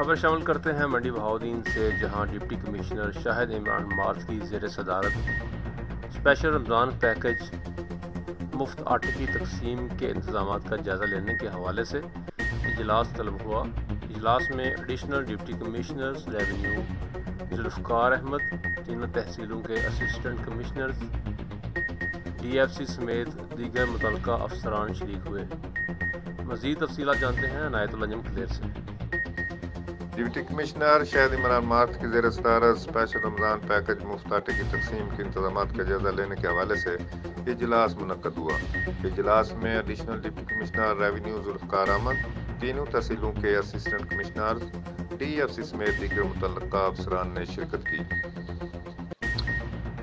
खबर शामिल करते हैं मंडी बहाउद्दीन से, जहां deputy commissioner Shahid Imran math की ज़ेर सदारत स्पेशल रमज़ान पैकेज मुफ्त आटे की तकसीम के इंतजाम का जायज़ा लेने के हवाले से इजलास तलब हुआ। इजलास में additional deputy commissioners revenue Zulfiqar Ahmad, तीनों तहसीलों के असिस्टेंट कमिश्नर्स, DFC समेत दीगर मुतल्लिका अफसरान शरीक हुए। मज़ीद तफसीलात जानते हैं अनायतुल अंजम क्लेर से। Deputy commissioner Shahid Imran math की ज़ेर सदारत स्पेशल रमज़ान पैकेज मुफ्त आटे की तकसीम के इंतजाम का जायज़ा लेने के हवाले से इजलास मुनक्कद हुआ। इजलास में additional deputy commissioner revenue Zulfiqar Ahmad, तीनों तहसीलों के असिस्टेंट कमिश्नर, DFC समेत दीगर मुतल्लिका अफसरान ने शिरकत की।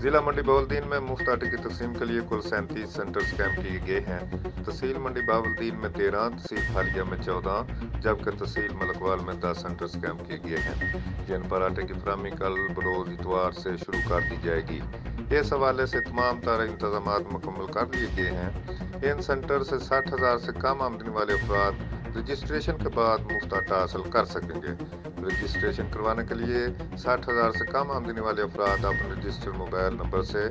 ज़िला मंडी बहाउद्दीन में मुफ्त आटे की तकसीम के लिए कुल 37 सेंटर्स कैंप किए गए हैं। तहसील मंडी बहाउद्दीन में 13, तहसील हालिया में 14, जबकि तहसील मलकवाल में 10 सेंटर्स कैंप किए गए हैं, जिन पर आटे की फराहमी कल बरोज़ इतवार से शुरू कर दी जाएगी। इस हवाले से तमाम तरह इंतजाम मुकम्मल कर लिए गए हैं। इन सेंटर से 60,000 से कम आमदनी वाले अफराद रजिस्ट्रेशन के बाद मुफ्त आटा हासिल कर सकेंगे। रजिस्ट्रेशन करवाने के लिए 60,000 से कम आमदनी वाले अफराद अपने रजिस्टर्ड मोबाइल नंबर से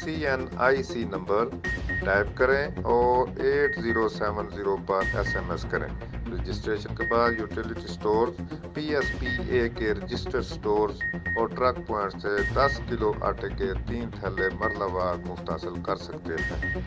CNIC नंबर टाइप करें और 8070 पर SMS करें। रजिस्ट्रेशन के बाद यूटिलिटी स्टोर, PSPA के रजिस्टर्ड स्टोर्स और ट्रक पॉइंट से 10 किलो आटे के 3 थैले मरलावार मुफ्त हासिल कर सकते हैं।